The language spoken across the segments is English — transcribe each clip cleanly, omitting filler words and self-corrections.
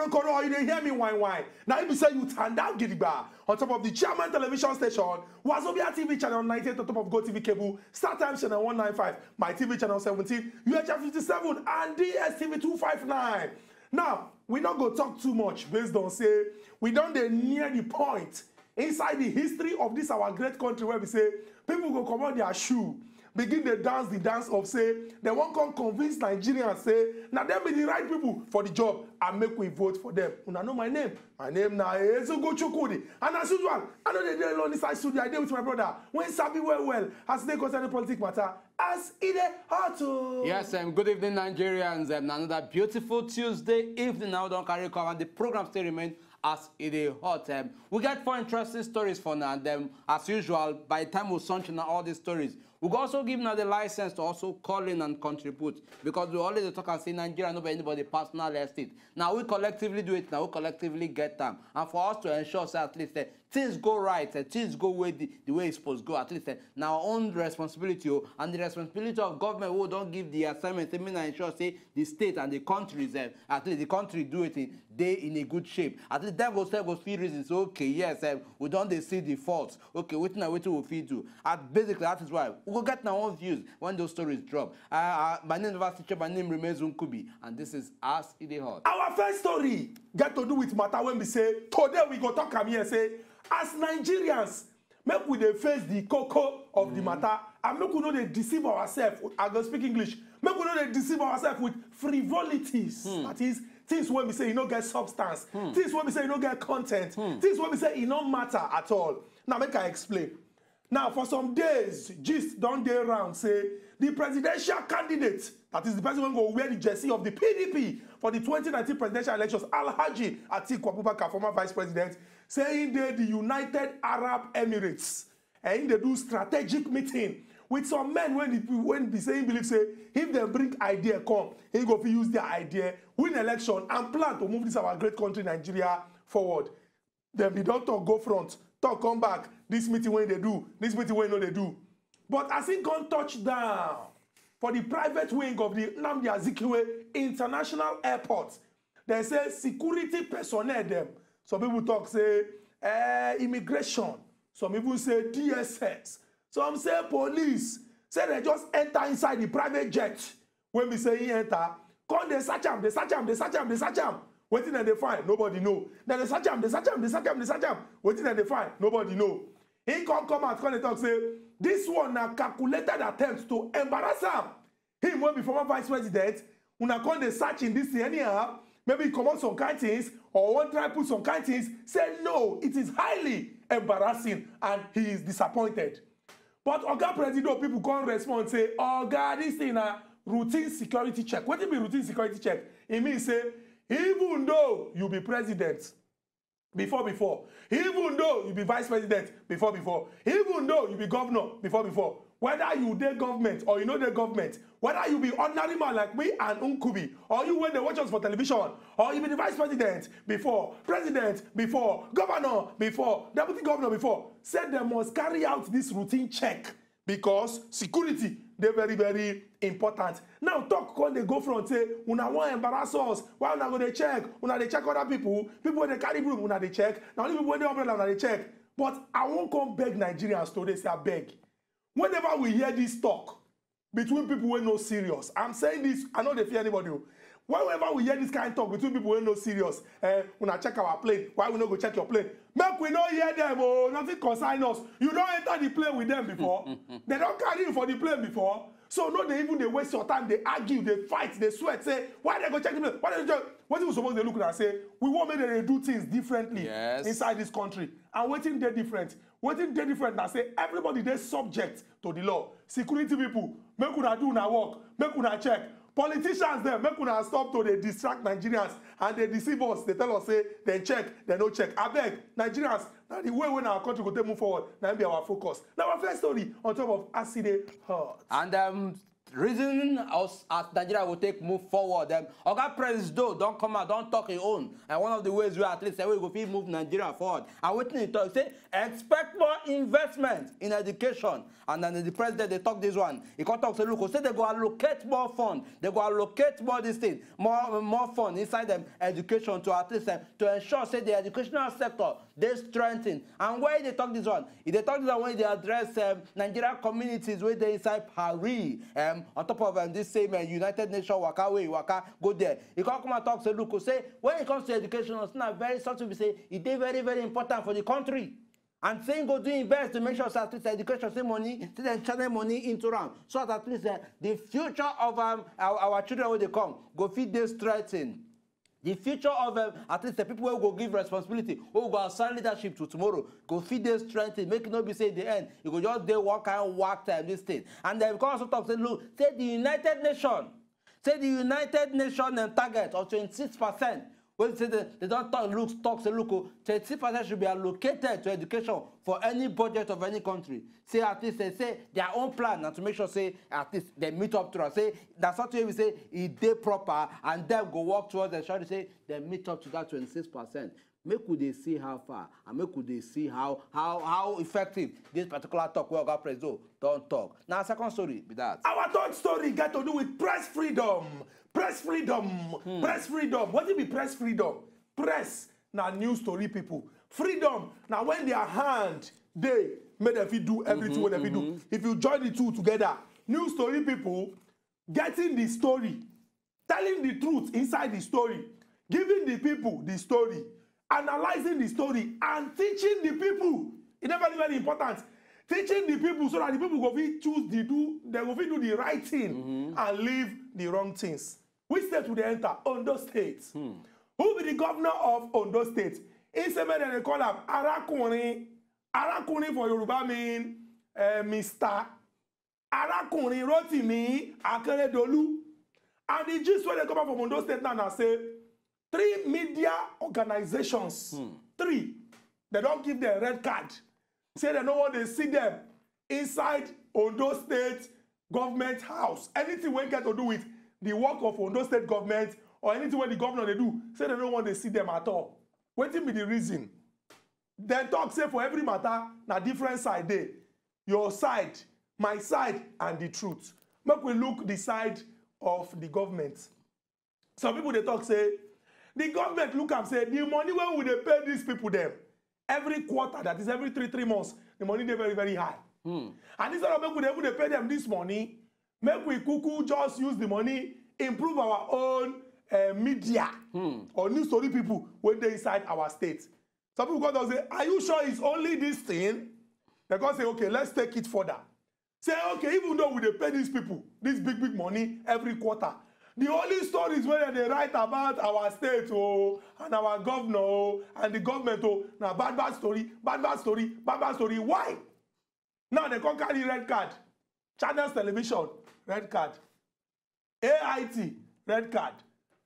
Koro, you didn't hear me whine. Now if you say you turn down Gidigba on top of the Chairman television station, Wazobia TV channel 98 on top of Go TV cable, Star Times channel 195, My TV channel 17, UHF 57, and DSTV 259. Now, we not go talk too much based on say we don't near the point inside the history of this our great country where we say people go come on their shoe, begin the dance of say they won't come convince Nigerians say now them be the right people for the job and make we vote for them. Una know my name. My name now is Chukudi. And as usual, I know they alone inside studio. I deal with my brother. When Sabi well as they concern politics matter. AsEdeyHot. Yes, good evening, Nigerians. Another beautiful Tuesday evening. Now don't carry cover, and the program still remains AsEdeyHot. We got 4 interesting stories for now, and as usual, by the time we sunshine all these stories, we also give now the license to also call in and contribute, because we always talk and say Nigeria no be anybody personal estate. Now we collectively do it. Now we collectively get them, and for us to ensure that at least things go right, things go the way it's supposed to go. At least now our own responsibility and the responsibility of government who don't give the assignment. I mean, ensure say the state and the countries, at least the country do it in a good shape. At least that goes few reasons. Okay, yes, we don't see the faults. Okay, what we feed do. Basically, that is why we will get our own views when those stories drop. My name is teacher. My name remains Unkubi, and this is AsEdeyHot. Our first story get to do with matter when we say today we go talk am here say as Nigerians make we dey face the cocoa of the matter and make we no dey deceive ourselves. I go speak English. Make we no dey deceive ourselves with frivolities. That is things when we say you no get substance. Things when we say you no get content. Things when we say it no matter at all. Now make I explain. Now for some days, gist don dey around say the presidential candidate, that is the person who will wear the jersey of the PDP for the 2019 presidential elections, Alhaji Atiku Abubakar, former vice president, saying they the United Arab Emirates and they do strategic meeting with some men when the saying believe say if they bring idea come, he go to use their idea, win election and plan to move this our great country Nigeria forward. Then the doctor go front, talk come back, this meeting when they do, this meeting when no they do. But as he gone touchdown for the private wing of the Nnamdi Azikiwe International Airport, they say security personnel them. Some people talk say immigration. Some people say DSS. Some say police. Say they just enter inside the private jet. When we say he enter, come they search him, they search him, they search him, they search him. Waiting and they find, nobody know. Then they search him, they search him, they search him, they search him. Waiting and they find, nobody know. He come out, come and talk say, this one a calculated attempt to embarrass him. Him when be former vice president, una come they search in this thing anyhow. Maybe he come out some kind things, or one try put some kind things. Say no, it is highly embarrassing, and he is disappointed. But Oga President, people can't respond say, Oga, this thing a routine security check. What do you mean routine security check? It means say, even though you be president before, even though you be vice president before, even though you be governor before, whether you dey government or you know the government, whether you be ordinary man like me and Unkubi, or you when they watch us for television, or you be the vice president before, president before, governor before, deputy governor before, said they must carry out this routine check because security they very, very important. Now talk when they go front say, una want embarrass us. Why una go they check? Una they check other people. People when they carry broom, una they check. Now only people when they umbrella, una they check. But I won't come beg Nigerians today. Say I beg. Whenever we hear this talk between people who are no serious, I'm saying this. I know they fear anybody. Whenever we hear this kind of talk between people who are no serious, when check our plane, why we not go check your plane? Make we not hear them. Oh, nothing concern us. You don't enter the plane with them before. They don't carry you for the plane before. So no, they waste your time. They argue, they fight, they sweat. Say why they go check the plane? Why they check? What you supposed to look at and say we want me to do things differently inside this country and waiting they different. Waiting they different and say everybody they subject to the law. Security people make una do una work, make una check. Politicians there make una stop to they distract Nigerians and they deceive us. They tell us say they check, they no check. I beg Nigerians. Now the way when our country go move forward, now be our focus. Now our first story on top of AsEdeyHot. And reasoning us as Nigeria will take move forward. Oga President don't come out, don't talk his own. And one of the ways we at least say we go move Nigeria forward. And waiting to talk, say expect more investment in education. And then the president they talk this one. He can talk to look, say they go allocate more fund, they go allocate more this thing, more fund inside them education to at least to ensure say the educational sector they strengthen. And why they talk this one? If they talk this one when they address Nigerian communities where they inside Paris, on top of this same United Nations waka go there. He can come and talk to look, say when it comes to education, it's not very something we say it is very, very important for the country. And saying go do invest to make sure that at least education say money, then channel money into them. So that at least the future of our children when they come, go feed this strengthen. The future of at least the people who go give responsibility, who go assign leadership to tomorrow, go feed this strength, make it not be say in the end, you go just do one kind of work time this thing. And then because also talk say, look, say the United Nations target of 26%. Well, say they don't talk say look, 26% should be allocated to education for any budget of any country. Say at least they say their own plan and to make sure say at least they meet up to us. Say that's something we say it they proper and then go work towards the shall say they meet up to that 26%. Make they see how far and make they see how effective this particular talk where Oga President don't talk. Now second story be that. Our third story got to do with press freedom. Press freedom. Press freedom. What it be press freedom? Press now news story people. Freedom now when their hand they make them do everything what they do. If you join the two together, news story people getting the story, telling the truth inside the story, giving the people the story, analyzing the story, and teaching the people. It's very, very important. Teaching the people so that the people go choose they go do the right thing and leave the wrong things. Which state will they enter? Ondo State. Who will be the governor of Ondo State? In Semen they call him Arakuni. Arakuni for Yoruba mean Mr. Arakuni Rotimi Akeredolu. And the gist where they come up from Ondo State now say 3 media organizations, 3, they don't give them red card. Say they don't want to see them inside Ondo State government house. Anything we get to do with the work of Ondo State government or anything where the governor they do, say they don't want to see them at all. What be the reason? Then talk say for every matter, na different side there. Your side, my side, and the truth. Make we look the side of the government. Some people they talk say, the government look and say, the money when we they pay these people them, every quarter, that is every 3 months, the money they very, very high. And instead of make we able to pay them this money, make we cuckoo just use the money, improve our own media or news story people when they inside our state. Some people go and say, are you sure it's only this thing? They go say, okay, let's take it further. Say, okay, even though we they pay these people this big money every quarter, the only stories where they write about our state and our governor and the government now bad story. Why? Now they can't carry red card. Channels Television, red card. AIT, red card.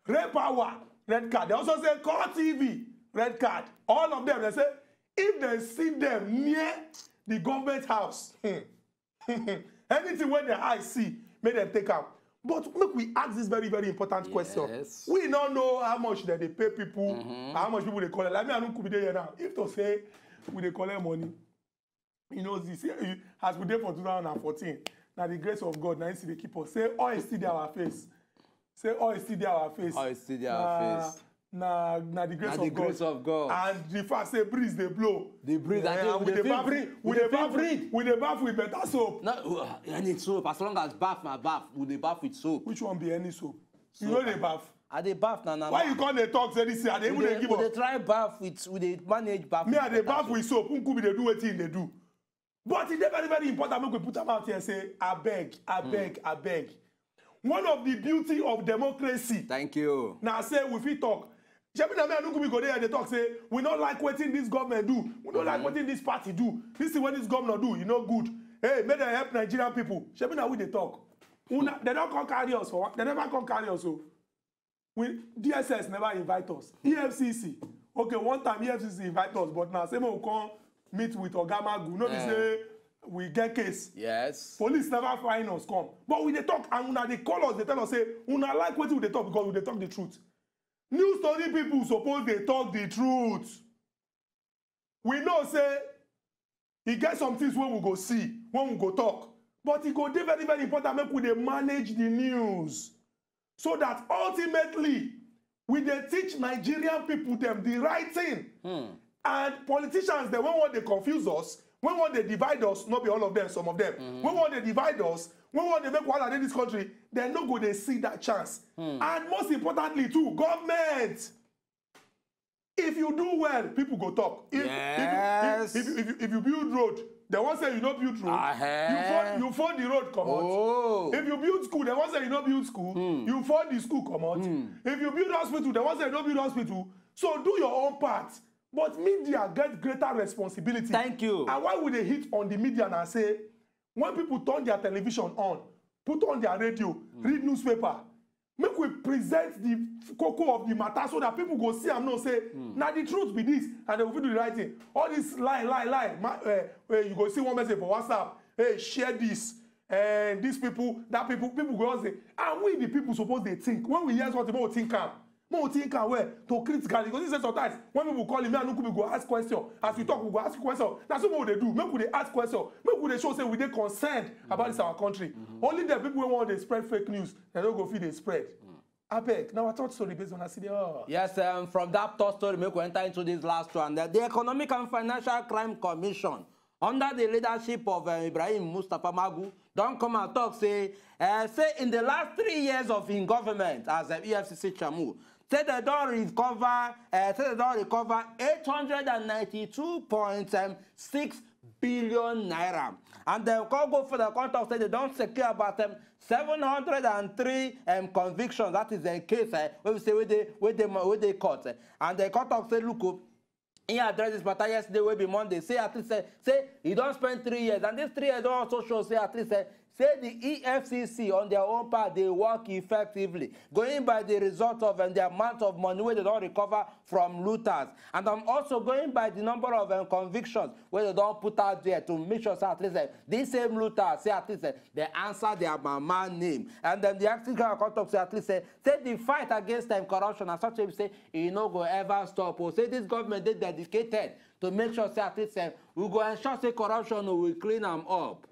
Ray Power, red card. They also say Core TV, red card. All of them, they say, if they see them near the government house, anything where their eyes see, make them take out. But make we ask this very, very important question. We don't know how much that they pay people, how much people they collect. Like me, I don't could be there now. If to say we they collect money, you know, this as we did for 2014. Now the grace of God, now you see they keep us. Say, oh, it's still there our face. Say, oh, it's still there our face. Oh, it's still there our face. Na the grace of God. Grace of God. And the fact say breeze they blow. They breathe. And we the bath with better soap. No, any soap. As long as bath my bath, we the bath with soap. Which one be any soap? You know the bath. Are they bath now? Why you can't they talk say this? Are they even they give up? They try bath with they manage bath. Me and they bath with soap. Who could be they do what thing they do? But it's very, very important. Make we put them out here and say, I beg. One of the beauty of democracy. Thank you. Now say if we talk. They talk say we don't like what this government do. We don't like what this party do. This is what this governor do. You know good. Hey, may they help Nigerian people. Now we they talk. They don't come carry us. They never come carry us. So DSS never invite us. EFCC. Okay, one time EFCC invite us, but now say we come meet with Ogamagu. No, we say we get case. Yes. Police never find us come. But we dey talk and una dey call us, they tell us say, una like wetin we dey talk because we dey talk the truth. News story people suppose dey talk the truth. We know say e get some things wey we go see, when we go talk. But e go dey very, very important make we dey manage the news. So that ultimately, we dey teach Nigerian people them the right thing. And politicians, they when they confuse us, when they divide us, not be all of them, some of them. When they divide us, when they make wahala in this country, they no go they see that chance. And most importantly too, government. If you do well, people go talk. If you build road, they won't say you don't build road. You fund the road, come out. If you build school, they won't say you don't build school. You fund the school, come out. If you build hospital, they won't say you don't build hospital. So do your own part. But media get greater responsibility. Thank you. And why would they hit on the media and say, when people turn their television on, put on their radio, read newspaper, make we present the cocoa of the matter so that people go see and know, say, now the truth be this, and they will do the right thing. All this lie. You go see one message for WhatsApp, hey, share this, and these people, that people go say, and we the people suppose they think. When we hear something, we think calm. More think where to critically because he says sometimes when people call him, and we go ask question. As we talk, we go ask question. That's what they do. Make we they ask question. Make we they show say we they concerned about this our country. Only the people who want to spread fake news, they don't go feed they spread. I beg. Now I thought story based on AsEdeyHot. Yes, from that thought story, make we enter into this last one. The Economic and Financial Crime Commission, under the leadership of Ibrahim Mustapha Magu, don't come and talk. Say in the last 3 years of in government as EFCC Chamu. Say they don't recover 892.6 billion naira. And they can go for the contract, say they don't secure about 703 convictions. That is the case where we say where they caught. And the contract say, look, he addressed this matter yesterday, will be Monday. Say at least say he don't spend 3 years. And these 3 years don't also show say at least say the EFCC on their own part, they work effectively, going by the result of the amount of money where they don't recover from looters. And I'm also going by the number of convictions where they don't put out there to make sure say at least these same looters say at least they answer their mama name. And then the acting contract say at least say the fight against corruption and such a say it no go ever stop. Or say this government they dedicated to make sure say at least we go ensure say corruption will clean them up.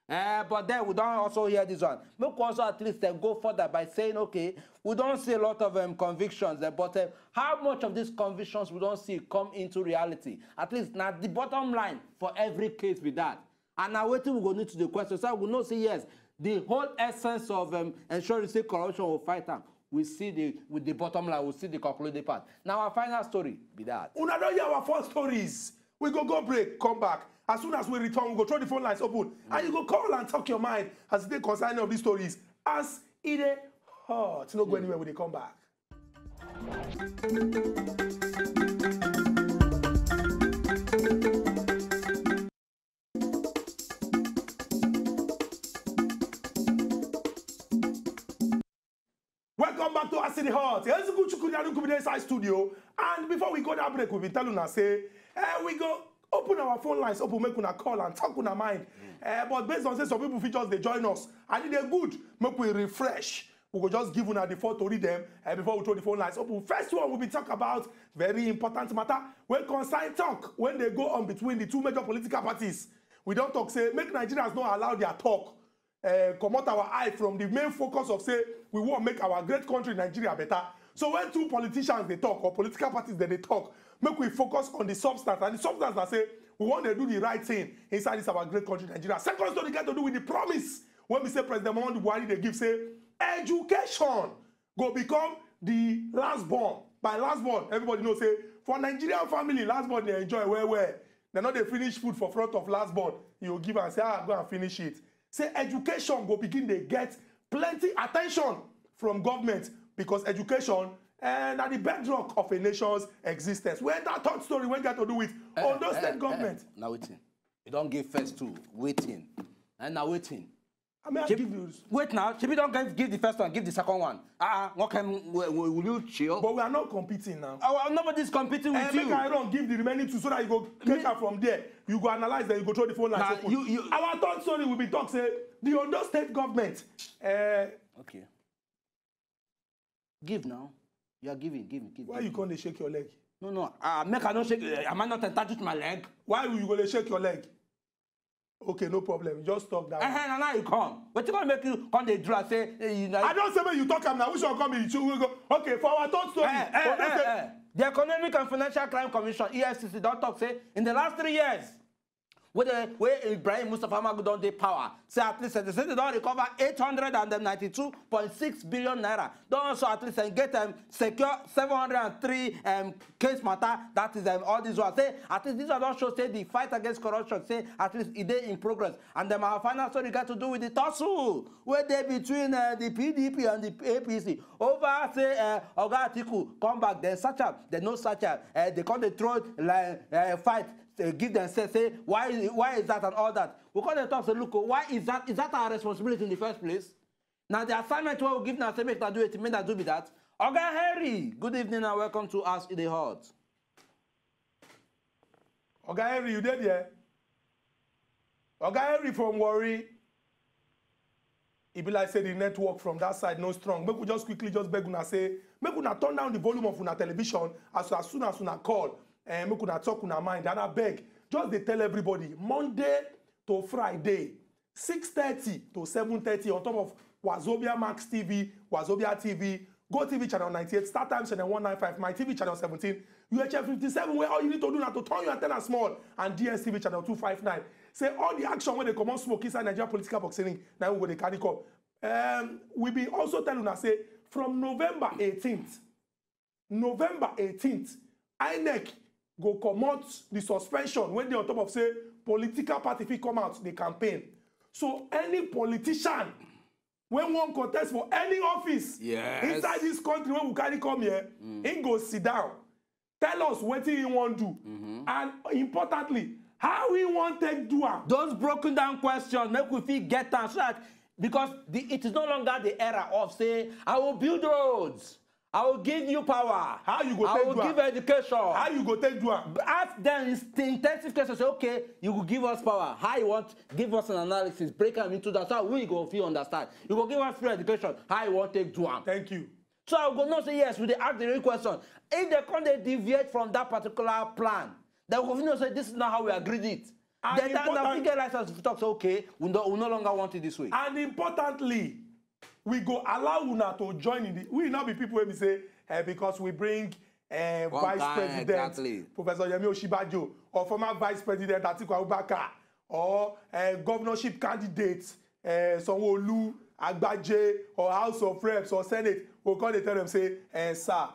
But then we don't also hear this one. We also at least go further by saying, okay, we don't see a lot of convictions, but how much of these convictions we don't see come into reality? At least now the bottom line for every case with that. And now waiting we go into the question. So we know say yes, the whole essence of ensuring say corruption will fight them. We see with the bottom line, we see the concluded part. Now our final story be that. Una don't hear our first stories. We go break, come back. As soon as we return, we go throw the phone lines open. And you go call and talk your mind as they concern of these stories. AsEdeyHot. No go anywhere when they come back. Welcome back to AsEdeyHot. Here's a good Chukwudi inside studio. And before we go that break, we'll be telling us, say, we go open our phone lines, open, make una call and talk una mind. But based on say some people features they join us, and they're good, make we refresh. We will just give una the phone to read them before we throw the phone lines open. First one, we'll be talk about very important matter when concern talk when they go on between the two major political parties. We don't talk say make Nigerians not allow their talk. Come out our eye from the main focus of say we want to make our great country Nigeria better. So when two politicians they talk or political parties they talk, make we focus on the substance, and the substance that say we want to do the right thing inside this our great country Nigeria. Second story got to do with the promise when we say President Muhammadu Buhari they give say education go become the last born. By last born, everybody knows say for Nigerian family last born they enjoy where they not they finish food for front of last born. You give and say go and finish it. Say education go begin they get plenty attention from government because education and at the bedrock of a nation's existence. When that third story when got to do with Ondo State government. Now waiting. You don't give first to waiting. And now waiting. I mean, I give you. Wait now, Chibi don't give the first one, give the second one. What can will you chill? But we are not competing now. Nobody's competing with you. Make I don't give the remaining two so that you go take her from there. You go analyze, then you go throw the phone line. Our third story will be talk say the Ondo state government. Okay. Give now. You are giving, give. Why you can't shake your leg? No. Make I not shake. Am I not entitled to my leg? Why will you go to shake your leg? Okay, no problem. Just talk that. Now you come. But you gonna make you come the draw say I don't say when you talk now. Which one come in? You go. Okay, for our third story. The Economic and Financial Crime Commission (EFCC) don't talk say in the last 3 years. Where Ibrahim Mustafa Magu don't take power. Say at least they say they don't recover 892.6 billion naira. Don't also at least get secure 703 case matter. That is all these ones. Say at least these are not show say the fight against corruption. Say at least it is in progress. And then our final story got to do with the tussle where they between the PDP and the APC over say Oga Atiku come back then search up. They no search up. They come the throat fight. Give them say why is that and all that. We call them talk say look, why is that our responsibility in the first place? Now the assignment we give now say make that do it, make that do be that. Oga Henry, good evening and welcome to AsEdeyHot. Oga Henry, you did here? Oga Henry from Warri. It be like say the network from that side no strong. Make we just quickly just beg una say, make una turn down the volume of una television as soon as una call. And make una talk una mind. And I beg, just they tell everybody, Monday to Friday, 6:30 to 7:30 on top of Wazobia Max TV, Wazobia TV, Go TV channel 98, Start Time channel 195, My TV channel 17, UHF 57, where all you need to do now to turn your antenna small, and DSTV channel 259. Say all the action when they come on smoke inside Nigeria political boxing, now we go carry up. We be also telling us say from November 18th, INEC go come out the suspension when they on top of say political party fit come out the campaign. So any politician when one contest for any office inside this country when we carry come here, he go sit down, tell us what he want do, and importantly, how we want to do it. Those broken down questions make we feel get them so that because it is no longer the era of say I will build roads. I will give you power. How you go I take will give education. How you go take do it? Ask them the intensive questions. Say, okay, you will give us power. How you want? Give us an analysis. Break them into that. So we go feel understand. You go give us free education. How you want take do it? Thank you. So I will go not say yes. We ask the real question. If they can't deviate from that particular plan, they will continue to say this is not how we agreed it. Then now we get license to talk. So okay, we no longer want it this way. And importantly, we go allow una to join in the. We now be people when we say because we bring Vice President Professor Yemi Osinbajo or former Vice President Atiku Abubakar or governorship candidates Sanwo-Olu, Agbaje or House of Reps or Senate. We'll call they tell them say, sir.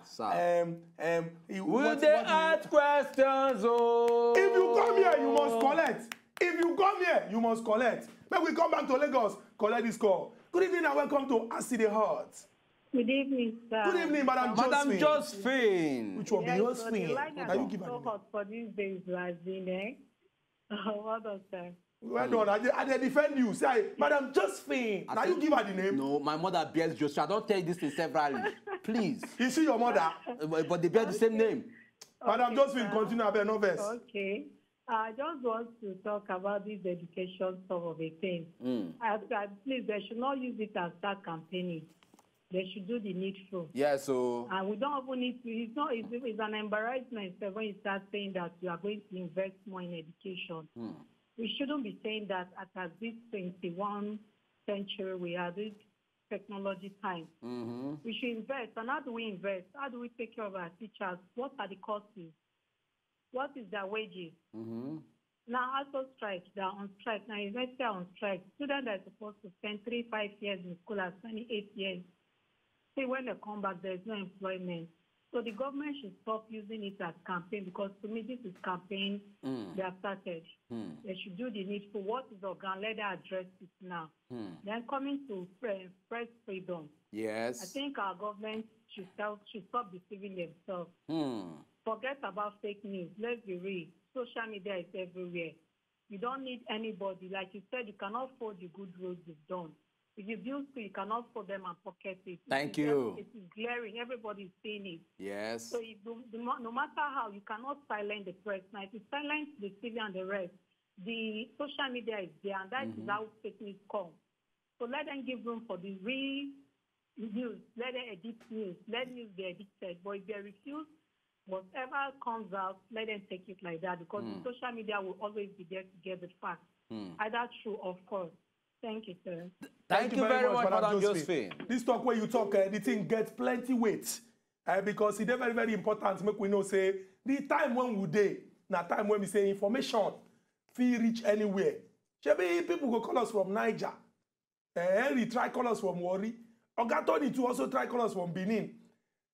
Will they ask questions? Oh. If you come here, you must collect. If you come here, you must collect. When we come back to Lagos, collect this call. Good evening and welcome to AsEdeyHot. Good evening, sir. Good evening, Madam Josephine. Which one be Josephine? The line has been so hot for these days, has been, Well done, sir. Well done. I defend you. Say, Madam Josephine. Now you give her the name. No, my mother bears Josephine. I don't tell you this in severally. Please. Is she your mother? But they bear the same name. Okay, Madam Josephine, continue her novice. Okay. I just want to talk about this education sort of a thing. Please, they should not use it as start campaigning. They should do the needful. Yeah, so. And we don't even need to. It's an embarrassment when you start saying that you are going to invest more in education. We shouldn't be saying that at this 21st century we are this technology time. We should invest. And how do we invest? How do we take care of our teachers? What are the costs? What is their wages? Now, also strike. They are on strike. Now, university are on strike. Students are supposed to spend 3-5 years in school are spending 8 years. See, when they come back, there is no employment. So the government should stop using it as campaign because to me, this is campaign they have started. They should do the needful. What is organ? Let them address it now. Then coming to press freedom. Yes. I think our government should stop deceiving themselves. Forget about fake news. Let's be real. Social media is everywhere. You don't need anybody. Like you said, you cannot afford the good roads you've done. If you build school, you cannot afford them and pocket it. Thank you. It is glaring. Everybody's seeing it. Yes. So no matter how, you cannot silence the press. Now, if you silence the TV and the rest, the social media is there, and that is how fake news come. So let them give room for the real news. Let them edit news. Let news be edited. But if they refuse, whatever comes out, let them take it like that, because the social media will always be there to get the facts. Either true or false. Thank you, sir. Thank you very much, Madam Josephine. This talk where you talk, the thing gets plenty weight. Because it's very, very important. Make we know, say, the time when we day, na time when we say information, feel reach anywhere. Shebi, people go call us from Niger. Henry try call us from Warri. Ogatoni to also try call us from Benin.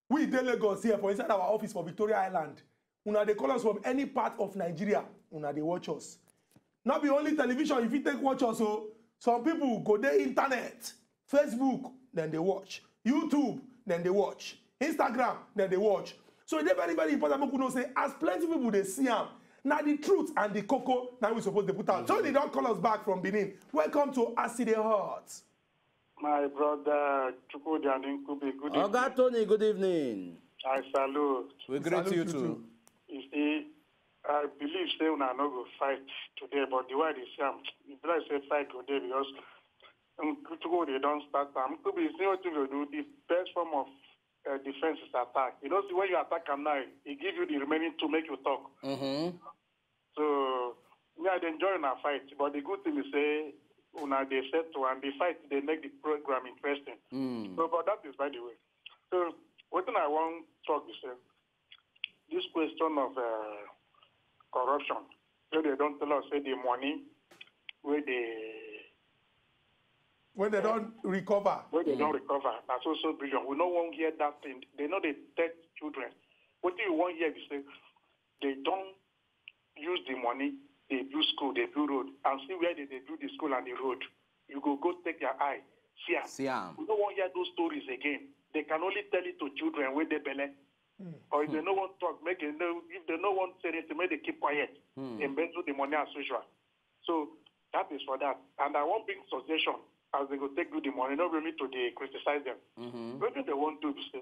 We dey Lagos here for inside our office for Victoria Island. Una dey call us from any part of Nigeria. Una dey watch us. Not be only television, if you take watch us, so some people go there internet, Facebook, then they watch. YouTube, then they watch. Instagram, then they watch. So it's very, very important. People know say, as plenty of people they see them, now the truth and the cocoa, now we supposed to put out. So they don't call us back from Benin. Welcome to AsEdeyHot. My brother, Chukudi and Nkubi, good evening. Oga Tony, good evening. I salute. We greet you too. You see, I believe say we are not going to fight today, but the way they say, if I say fight today, because Chukudi don't start. Nkubi is what you do. The best form of defense is attack. You know, when you attack them now, it gives you the remaining to make you talk. So, we are enjoying our fight, but the good thing is say, they settle and they fight, they make the program interesting. So, but that is by the way. So, what I want to talk is this question of corruption. So they don't tell us say the money where when they don't recover. When they don't recover, that's also brilliant. We don't want to hear that thing. They know they take children. What do you want here is say they don't use the money. They build school, they build road, and see where they build the school and the road. You go take your eye, see them. We don't want to hear those stories again. They can only tell it to children where they belong. Or if they don't want to talk, if they don't want to say anything, make they keep quiet and bend to the money as usual. So that is for that. And I want big suggestion as they go take do the money, not really to criticize them. What they want to do is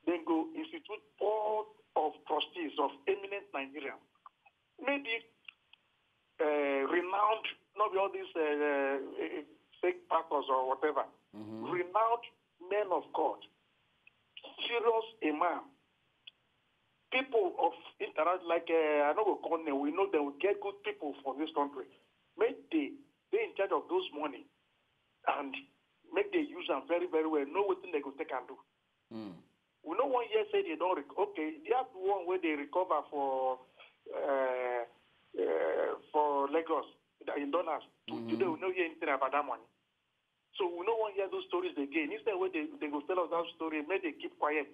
then go institute board of trustees of eminent Nigerians. Maybe renowned, not all these fake pastors or whatever, renowned men of God, serious imam, people of interact like I know we know they will get good people for this country. Make they in charge of those money and make they use them very, very well. Know what thing they go take and do. We know 1 year say they don't okay, they have one where they recover for Lagos in dollars. Today we don't hear anything about that money. So we don't want to hear those stories again. Instead when they go tell us that story, make they keep quiet.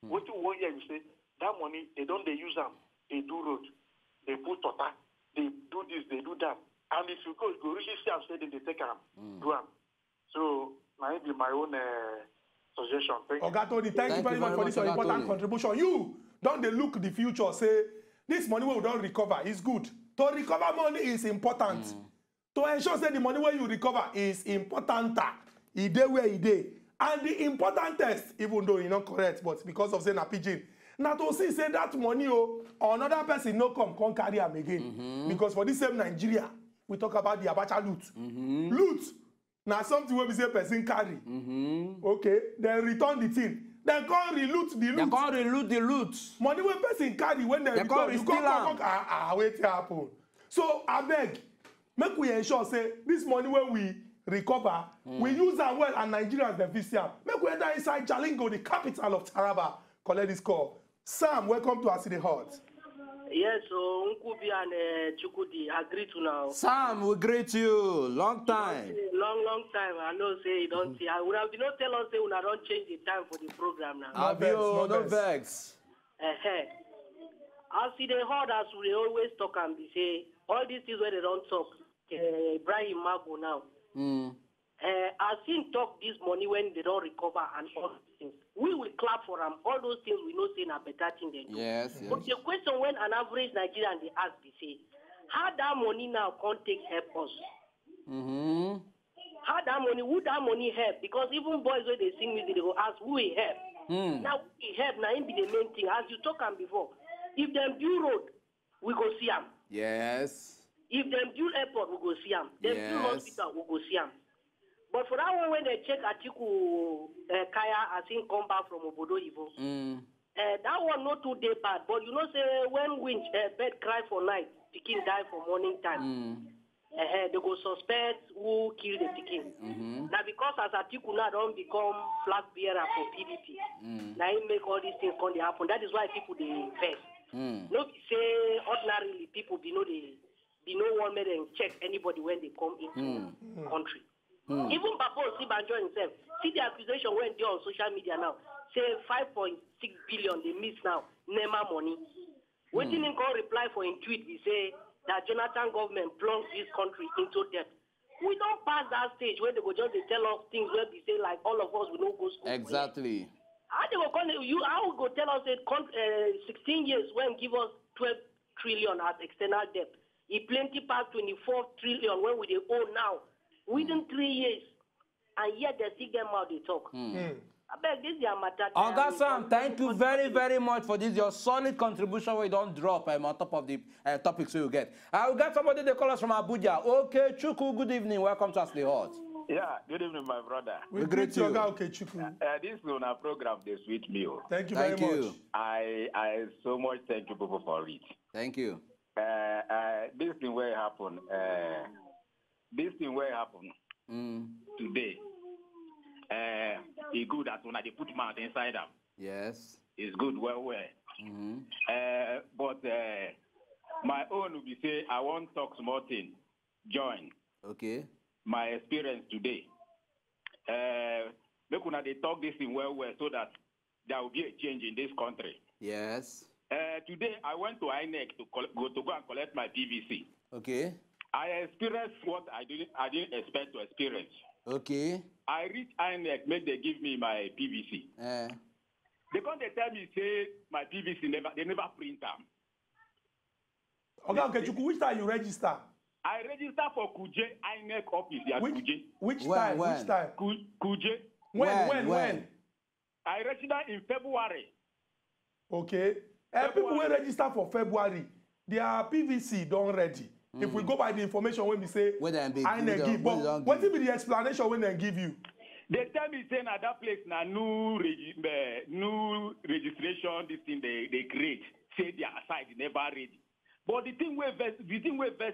What you want here, you say that money they use them, they do road, they put water, they do this, they do that. And if you go really see and say that they take them, do them. So might be my own suggestion. Tony, thank you very much for this important contribution. You don't they look the future, say this money we don't recover is good. To recover money is important. To ensure that the money where you recover is important. It day where it day. And the important test, even though you're not correct, but because of saying a pigeon, not to see say that money or another person no come carry them again. Because for this same Nigeria, we talk about the Abacha loot. Loot. Now something where we say person carry. Okay, then return the thing. They can't reloot the loot. They can't reloot the loot. Money when person carry when they return, you come wait happen. So I beg, make we ensure say this money when we recover, we use them well and Nigerians beneficial. Make we enter inside Jalingo, the capital of Taraba. Collect this call. Sam, welcome to AsEdeyHot. Yes, so Nkubi and Chukudi agree to now. Sam, we greet you. Long time. Long time. I know say you don't see. I would have not tell us say we don't change the time for the program now. No vex. AsEdeyHot, as we always talk and be say, all these things where they don't talk. Ibrahim Mago now. As him talk this money when they don't recover and all these things. We will clap for them. All those things we know say a better thing they do. Yes. But the question when an average Nigerian they ask, they say, How that money now can't take help us? How that money, would that money help? Because even boys when they sing music, they go ask who will help. Now who will help? Now it be the main thing. As you talk on before, if them do road, we go see them. Yes. If them do airport, we go see them. Them do hospital, we go see them. But for that one, when they check Atiku Kaya as he come back from Obodo Ivo, that one not too day bad. But you know, say when winch bed cry for night, pikin die for morning time. They go suspect who killed the pikin. Now because as Atiku now don't become flag bearer for PDP, now he make all these things come to happen. That is why people they face. No be say ordinarily people be no one made them check anybody when they come into country. Even Babo Sibanjo himself, see the accusation when they on social media now, say 5.6 billion they miss now, NEMA money. When he can reply for in tweet, we say that Jonathan government plunged this country into debt. We don't pass that stage where they go just they tell us things where we say like all of us will not go school. Exactly. How they go how go tell us that 16 years when give us 12 trillion as external debt. He plenty past 24 trillion when we they owe now. Within 3 years, and yet they still get out they talk. I beg this is a matter. Sam, thank you very, very much for this. Your solid contribution where you don't drop on top of the topics you get. I will get somebody they call us from Abuja. Okay, Chuku, good evening. Welcome to AsEdeyHot. Yeah, good evening, my brother. We greet you. Okay, Chuku. This is on our program, the sweet meal. Thank you very much. I so much thank you people for it. Thank you. This thing will happen. This thing will happen today. It's good that when they put mouth inside them. Yes. It's good, well. But my own will be say, I want to talk small thing. Join. Okay. My experience today. Make una they talk this thing well so that there will be a change in this country. Yes. Today I went to INEC to go and collect my PVC. Okay. I experienced what I didn't expect to experience. Okay. I reached INEC, make they give me my PVC. Because they tell me say my PVC they never print them. Okay, Chuku, which time you register? I register for Kuje INEC office at Kuje. Which time? Kuje. When? I register in February. Okay. People will register for February. Their PVC don't ready. If we go by the information when we say INEC give, but what will be the explanation when they give you? They tell me saying at that place now new registration, this thing they create, say their side never ready. But the thing where vest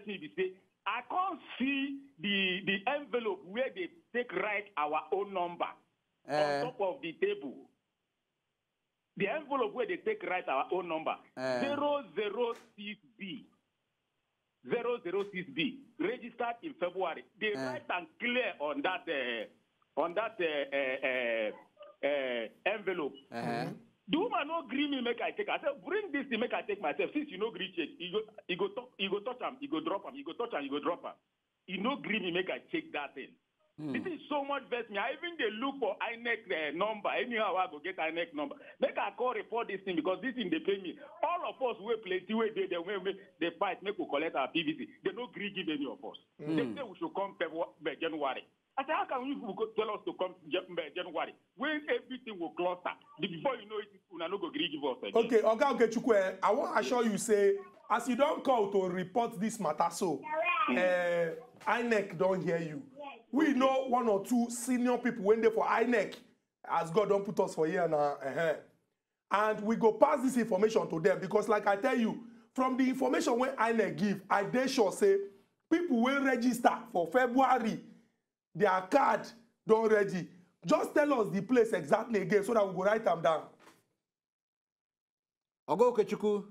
me be say I can't see the envelope where they take write our own number on top of the table. The envelope where they take write our own number 006B. 006B registered in February. They write and clear on that envelope. The woman no agree me make I take. I said bring this thing make I take myself. Since you no agree check, he go touch him, he go drop him, he go touch him, he go drop him. He no agree me make I check that thing. This is so much best me. I even they look for INEC number. Anyhow I go get INEC number. Make I call report this thing because this thing they pay me. All of us we play they fight make we collect our PVC. They no agree give any of us. They say we should come January. I said, how can you tell us to come January when everything will cluster? Before you know it, we no go agree give us again. Okay, Chukwu, I want to assure you say as you don't call to report this matter, so INEC don't hear you. We know one or two senior people when they for INEC, as God don't put us for here now. And we go pass this information to them because like I tell you, from the information when INEC give, I dare sure say people will register for February, their card don't ready. Just tell us the place exactly again so that we go write them down. Ogo Okechukwu.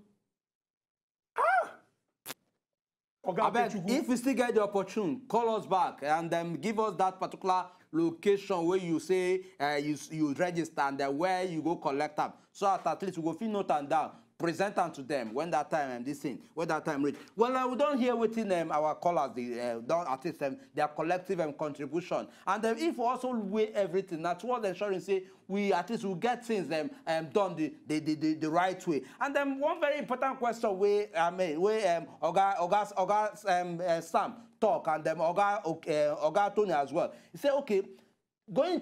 If we still get the opportunity, call us back and give us that particular location where you say you register and where you go collect them. So at least we go fit note them down. present them to them when that time this thing, when that time reach. Well, we don't hear within our callers, don't at least their collective contribution. And if we also weigh everything, that's what the insurance say, we at least will get things done the right way. And then one very important question where Oga Sam talk and Oga Tony as well. He said, okay, going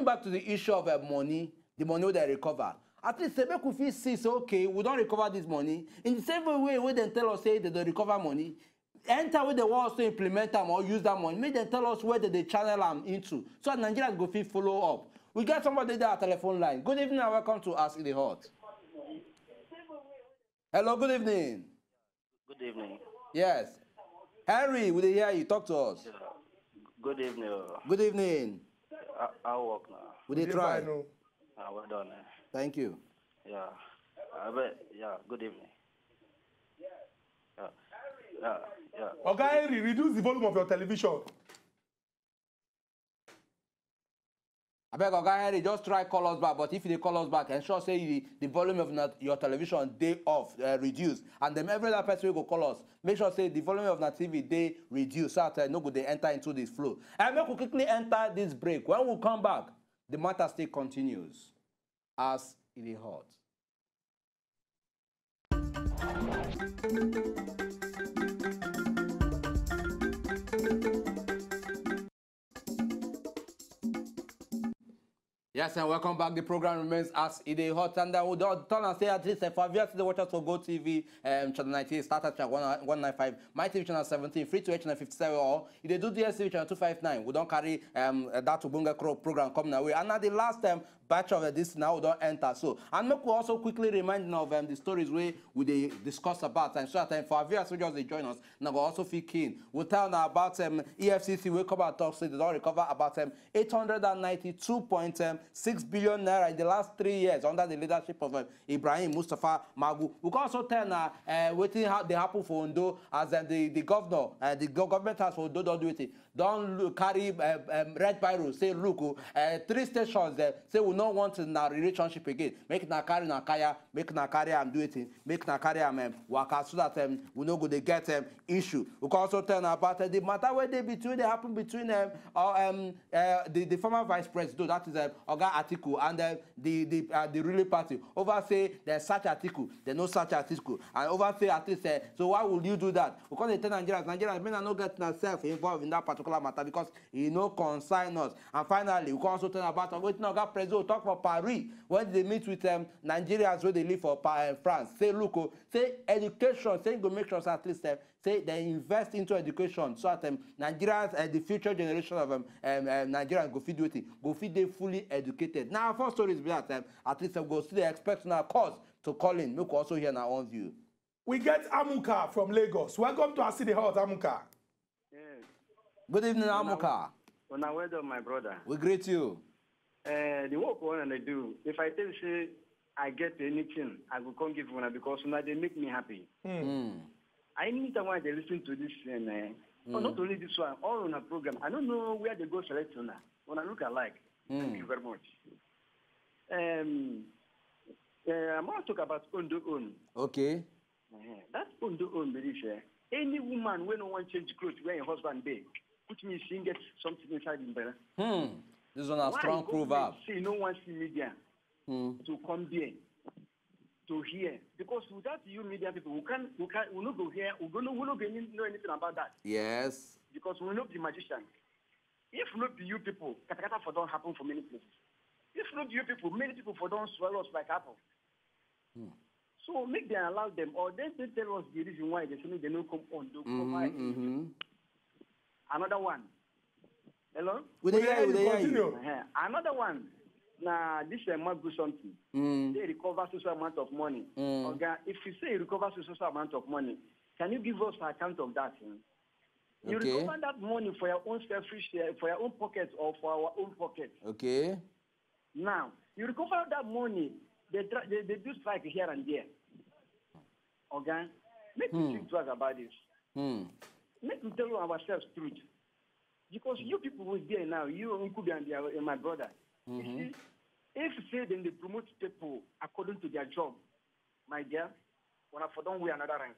back to the issue of money, the money they recover. At least they make we see, so okay, we don't recover this money. In the same way when they tell us say they don't recover money, enter with the ones to implement them or use that money. Make them tell us where they channel them into. So Nigerians go fit follow up. We get somebody there at telephone line. Good evening and welcome to AsEdeyHot. Hello, good evening. Good evening. Yes. Harry, we hear you. Talk to us. Yeah. Good evening. Good evening. I'll work now. We did try. Well done. Thank you. Yeah. Good evening. Okay, Henry, reduce the volume of your television. I beg Oga Henry, just try call us back. But if you call us back, ensure say the volume of your television they off, reduce. And then every other person will go call us. Make sure say the volume of the TV they reduce so that no good they enter into this flow. And we will quickly enter this break. When we come back, the matter still continues. AsEdeyHot. Yes, and welcome back. The program remains AsEdeyHot, and I would turn and say at least for viewers to watch us for GoTV, channel 98, start at channel 195, my TV channel 17, free to channel 57, or if they do DSTV channel 259, we don't carry that Ubunga Crow program coming away. And at the last batch of this now we don't enter. So, and make we also quickly remind of the stories we discuss about, and so that for our viewers who just join us, now we also feel keen. We'll tell now about EFCC, we come out talk, so they don't recover about 892.6 billion naira in the last 3 years under the leadership of Ibrahim Mustafa Magu. We can also tell now waiting how they happen for Ondo as the governor, the government has for Ondo don't do it. Don't carry red biro, say look, 3 stations there, say we don't want in our relationship again. Make na carry na kaya, make na carry am do it, make na carry am work so that we no go they get issue. We can also tell about the matter where they happen between the former vice president, that is Oga Atiku, and the ruling party. Over say they search Atiku, they no search Atiku, and over say at least so why would you do that? Because they tell Nigerians may not get themselves involved in that particular matter because he no concern us. And finally, we can also tell about waiting Oga President talk for Paris when they meet with Nigerians where they live for France. Say look, say education, say go make sure at least say they invest into education so that Nigerians the future generation of Nigerians go feed with it, go feed they fully educated. Now, first story is that at least go see the expect now cause to call in. Make also hear our own view. We get Amuka from Lagos. Welcome to AsEdeyHot, Amuka. Yes. Good evening, Amuka. When I went on my brother. We greet you. The work one I do, if I tell you I get anything, I will come give one because now they make me happy. I need someone to listen to this but not only this one, all on a program. I don't know where they go select now. When I look alike. Thank you very much. I'm going to talk about Ondo own. Okay. That's Ondo own, any woman when no one change clothes when your husband day, which means she gets something inside him better. This is a strong proverb. See, no one see media to come there to hear because without you media people, we not go here. We don't know anything about that. Yes. Because we not be magicians. If not be you people, katakata for don't happen for many places. If not you people, many people for don't swallow us like apple. So make them allow them, or then they tell us the reason why they say they don't come on. Another one. Hello? Continue. Another one. Now, this might do something. They recover social amount of money. Okay? If you say you recover social amount of money, can you give us an account of that? You recover that money for your own selfish, for your own pocket or for our own pocket. Okay. Now, you recover that money, they do strike here and there. Okay? Make me think to us about this. Make me tell ourselves truth. Because you people who are there now, you Unkubi and my brother, you see, if say then they promote people according to their job, my dear, when I for don't wear another rank.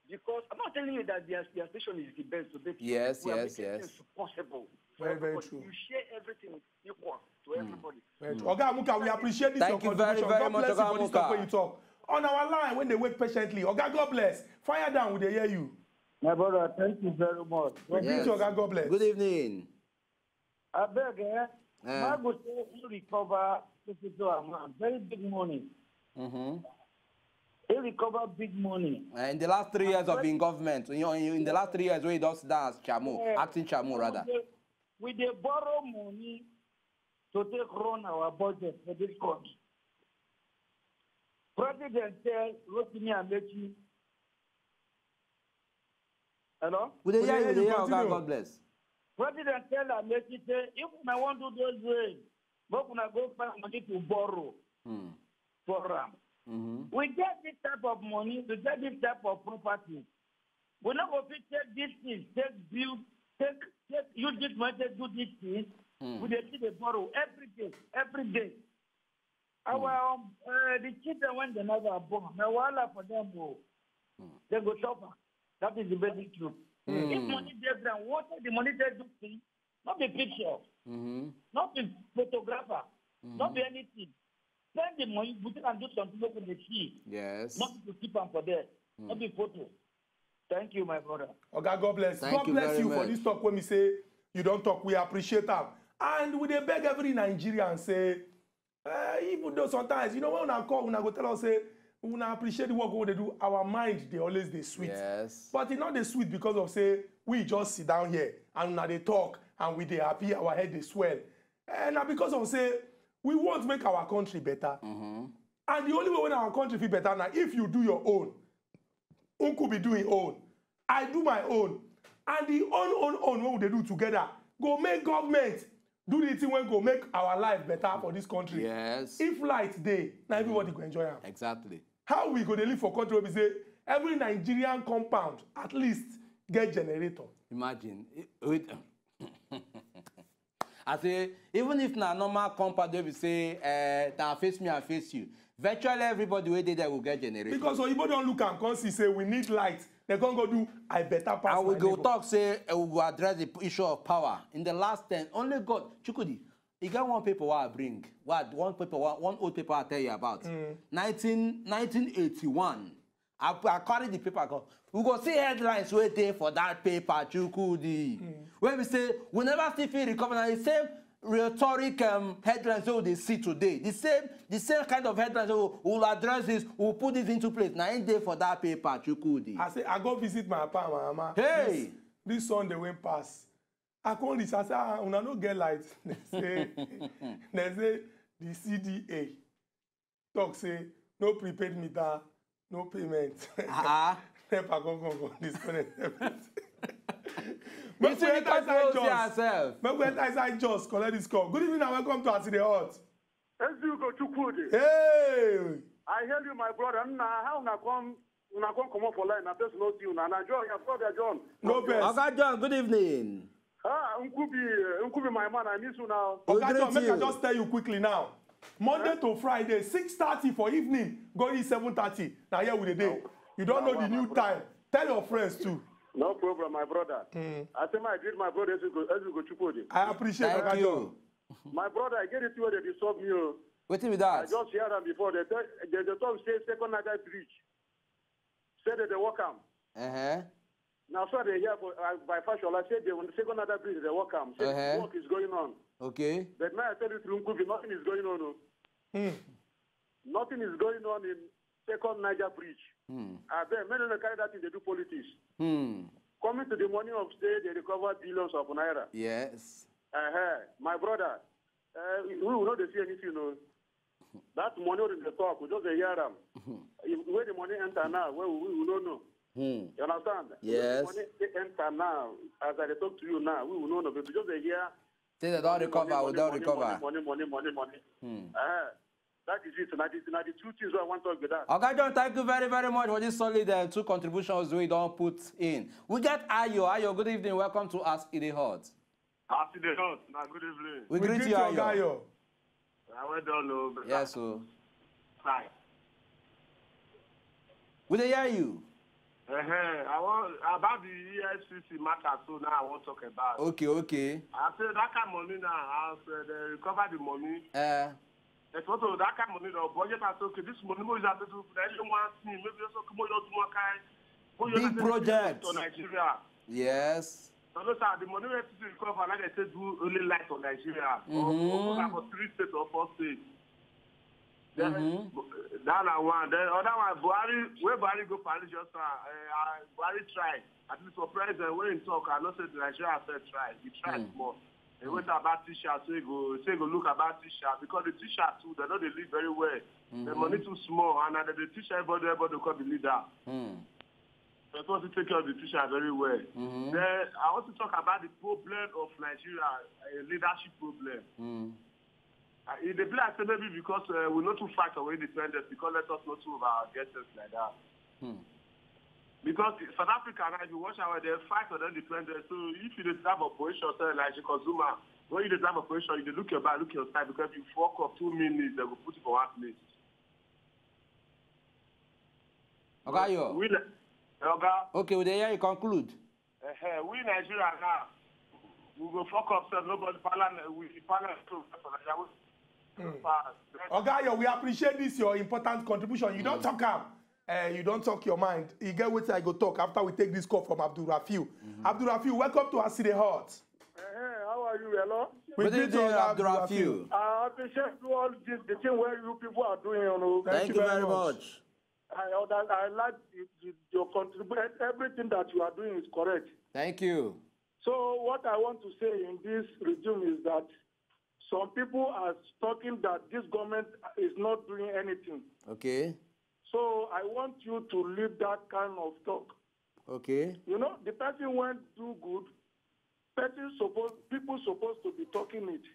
Because I'm not telling you that their station is the best. So yes. It's possible. Very true. You share everything equal to everybody. Very true. Oga Amuka, we appreciate this. Thank you very God much, bless you for Oga this talk Amuka. when you talk. On our line, when they wait patiently. Oga, God bless. Fire down, we they hear you. My brother, thank you very much. We greet you, Oga, God bless. Good evening. I beg, my good you recover very big money. He recover big money. In the last 3 years of in government, in the last 3 years, we just that's Chamu, acting Chamu rather. We they borrow money to take run our budget for this country. President tell Rotimi Amechi. Hello? Would they hear you? God bless. President tell Amechi say if I want to do those ways, but when I go find money to borrow for them. We get this type of money, we get this type of property. We not going to take this thing, take build, use this money to do this thing. We see the borrow every day. Our the children when they never born, now all for them they go suffer. That is the basic truth. If money they bring, what the money they do things, not the picture, not the photographer, not the anything. Send the money, put it and do something look in the sea. Yes. Not to keep them for there. Not the photo. Thank you, my brother. Okay, God bless. God bless you for this talk when we say you don't talk, we appreciate them. And we they beg every Nigerian say, even though sometimes, when we call, we go tell us, say, we appreciate the work they do, our mind, they always they sweet. Yes. But it's not the sweet because of, say, we just sit down here and now they talk and we they happy, our head they swell. And now because of, say, we want to make our country better. And the only way when our country feel better now, if you do your own, could be doing own. I do my own. And the own, what would they do together? Go make government do the thing when go make our life better for this country. Yes. If light day, now everybody go enjoy them. Exactly. How we go to live for country where we say every Nigerian compound at least get generator. Imagine. I say, even if na normal compound, they will say, that face me, I face you. Virtually everybody where they there will get generator. Because so people don't look and come see, say, we need light. They're going to go do, I better pass. And we go talk, say, we will address the issue of power. In the last 10, only God, Chukudi, you got one paper I bring. One old paper I tell you about. 1981. I carry the paper, go. We go see headlines waiting for that paper, Chukudi. When we say, we never still feel recover, and the same rhetoric headlines that they see today. The same kind of headlines that we'll address this, we'll put this into place. Now, ain't there for that paper, Chukudi. I say, I go visit my papa and my mama. Hey! This Sunday went past. I call this, I say, when I don't get light, they say, the CDA talk say, no prepaid meter, no payment. Never go disconnect everything. Make we enter inside just collect this call. Good evening and welcome to AsEdeyHot. Hey! I hear you, my brother. How una come up for line? I just know you. Now, John, your brother John. No best. Okay, John, good evening. Unkubi, my man, I miss you now. Okay, John, make I just tell you quickly now. Monday to Friday, 6:30 for evening, going 7:30. Now here with the day. You don't know the new time. Tell your friends too. No problem, my brother. I say I greet my brother as we go Chukudi. I appreciate it. Thank you. My brother, I get it where they disturb me. Wait with that. I just hear them before. They talk say second Niger bridge. Say that they walk am. Now so they hear by fashion. I said the second Niger bridge they walk am. Say work is going on. Okay. But now I tell you through Nkubi, nothing is going on. Nothing is going on in second Niger bridge. I bet many of the carry that thing, they do politics. Coming to the money of state, they recover billions of naira. Yes. My brother, we will not see anything. That money in the talk, we just hear them. Where the money enter now, where we will not know. You understand? Yes. Where the money enter now, as I talk to you now, we will not know. But we just hear. Say they don't recover, we don't recover. Money. That is it. Now the two things I want to talk with that. Okay, John, thank you very, very much for this solid two contributions we don't put in. We get Ayo. Ayo, good evening. Welcome to AsEdeyHot. AsEdeyHot. Now, good evening. We greet you, Ayo. I went down. Yes, sir. Hi. Will they hear you? I want about the EFCC matter, so now I want to talk about. Okay. I said that kind of money now. I said they recover the money. It's also that kind of money. The budget has okay. This money is to do. Maybe also come out more kind. Big project to Nigeria. Yes. So the money we have to recover, like I said, do only light on Nigeria. Or for 3 states or 4 states. Then that one. Then other one, Buhari go Paris just Buhari tried. At least for president, when he talk, I know say Nigeria said try. He tried more. He went about T-shirt, so he go look about T-shirt because the T-shirt too, they know they live very well. The money too small, and the T-shirt everybody come the leader. So I want to take care of the T-shirt very well. Then I want to talk about the problem of Nigeria, a leadership problem. It be like maybe because we not to fight away independence because let us not to get things like that. Because South Africa now, if you watch how they fight for their independence, so if you don't have operation, like a consumer, when you don't have operation, you look your back, look your side, because if you fuck up 2 minutes, they will put you for one place. Okay, okay, well, there you conclude. We Nigeria now, we go fuck up, so nobody we Ogayo, we appreciate this, your important contribution. You don't talk you don't talk your mind. You get what I go talk after we take this call from Abdul Rafiu. Abdul Rafiu, welcome to AsEdeyHot. How are you? Hello? We did Abdul Rafiu. I appreciate all the thing where you people are doing. You know. Thank you very much. I like your contribution. Everything that you are doing is correct. Thank you. So what I want to say in this regime is that some people are talking that this government is not doing anything. Okay. So I want you to leave that kind of talk. Okay. You know, the person went do good. People supposed to be talking it.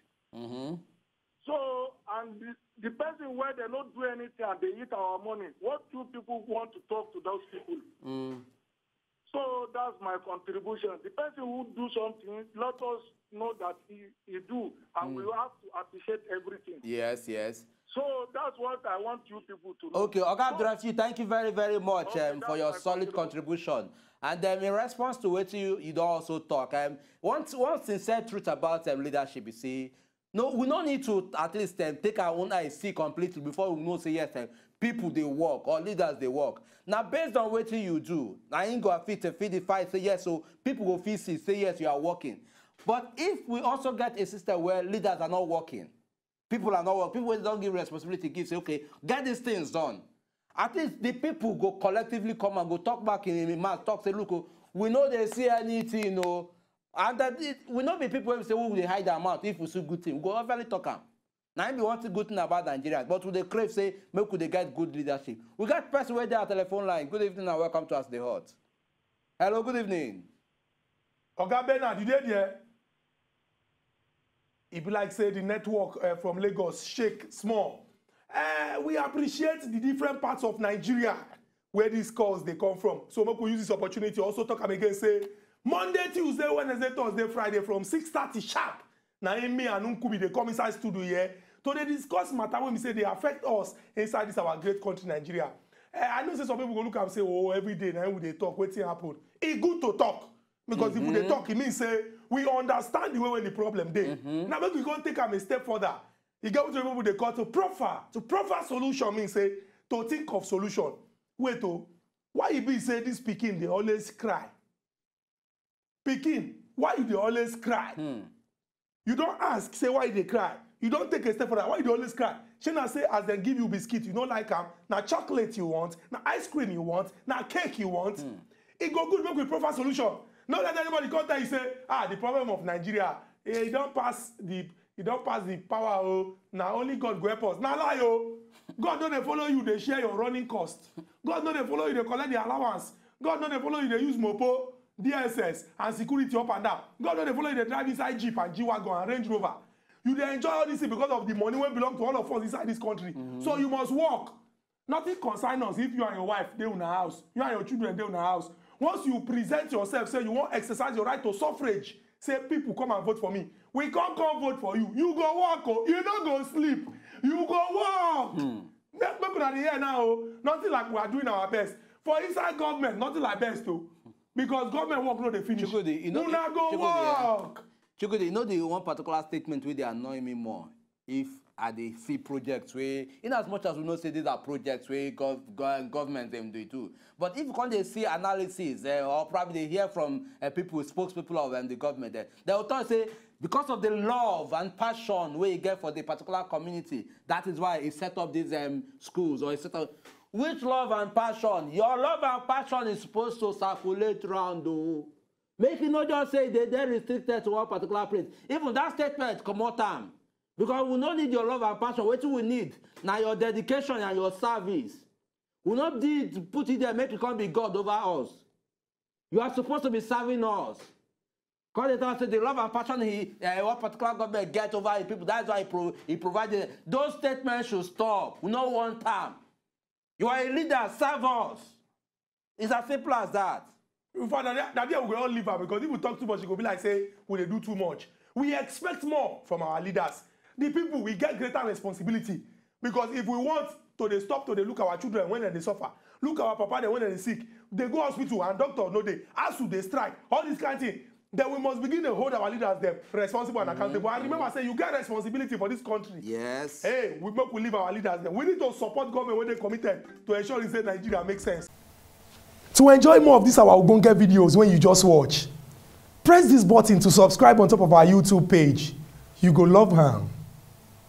So, and the person where they don't do anything and they eat our money, what do people want to talk to those people? So that's my contribution. The person who do something, let us know that he do, and we have to appreciate everything. Yes. So that's what I want you people to know. Okay, Oga Abdurafi, thank you very, very much for your solid contribution. And in response to what you don't also talk, one sincere truth about leadership, you see, no, we don't need to at least take our own eyes see completely before we know say yes, people they work or leaders they work. Now based on what you do, now you go fit the fight, say yes, so people go feel say yes, you are working. But if we also get a system where leaders are not working, people are not working, people don't give responsibility, give say, okay, get these things done. At least the people go collectively come and go talk back in the mouth, talk, say, look, we know they see anything, you know, and that we not be people who say, oh, they hide their mouth if we see good thing. We go overly talk them. Now we want to good thing about Nigeria, but with the crave say, make they get good leadership. We got person where they are telephone line. Good evening and welcome to AsEdeyHot. Hello, good evening. Oga Bernard, you did here? It be like say the network from Lagos shake small. We appreciate the different parts of Nigeria where these calls they come from. So we use this opportunity to also talk again, say Monday, Tuesday, Wednesday, Thursday, Friday from 6:30 sharp. Now me and Nkubi they come inside studio here to they discuss matter when we say they affect us inside this our great country Nigeria. I know say some people go look and say, oh, every day now we they talk, what's happen? It's good to talk. Because if they talk, it means say we understand the way when the problem dey. Now maybe we go take them a step further. You get what people they call to proffer solution means say to think of solution. Wait why you be say this pikin they always cry? Pikin, why you they always cry? You don't ask, say why they cry. You don't take a step further. Why you they always cry? Shana say as they give you biscuit, you don't like them. Now chocolate you want, now ice cream you want, now cake you want. It go good make we proffer solution. Not that anybody come there, you say, the problem of Nigeria, you don't pass the power, oh, now only God go help us. Now lie, oh. God don't follow you, they share your running cost. God don't follow you, they collect the allowance. God don't follow you, they use Mopo, DSS, and security up and down. God don't follow you, they drive inside Jeep and G-Wagon and Range Rover. You they enjoy all this because of the money when belong to all of us inside this country. So you must work. Nothing concerns us if you and your wife, they in a house. You and your children, they in a house. Once you present yourself, say you want to exercise your right to suffrage, say people come and vote for me. We can't come vote for you. You go work, oh. You don't go sleep. You go work. Make people at the here now, nothing like we are doing our best. For inside government, nothing like best too. Because government work no dey finish. Chukudi, you know, Una go work. Chukudi, you know the one particular statement where they annoy me more. If I dey see projects where, in as much as we know say these are projects where government them do it too. But if you can't see analysis or probably they hear from people, spokespeople of the government, they will tell say because of the love and passion where you get for the particular community, that is why he set up these schools or he set up. Which love and passion? Your love and passion is supposed to circulate around. Make it not just say they're restricted to one particular place. Even that statement, come on time. Because we don't need your love and passion. What we need now your dedication and your service. We not need to put it there, make it come be God over us. You are supposed to be serving us. Because they say the love and passion one particular government get over the people. That's why he provided. Those statements should stop. We don't want time. You are a leader, serve us. It's as simple as that. In fact, that day we will all leave her because if we talk too much, it will be like say we do too much. We expect more from our leaders. The people, we get greater responsibility. Because if we want to stop to look our children when they suffer, look our papa when they're sick, they go hospital and doctor no they as to they strike, all this kind of thing. Then we must begin to hold our leaders them responsible and accountable. And remember, say you get responsibility for this country. Yes. Hey, we leave our leaders them. We need to support government when they committed to ensure that Nigeria makes sense. To enjoy more of these our Ogbonge videos when you just watch, press this button to subscribe on top of our YouTube page. You go love her.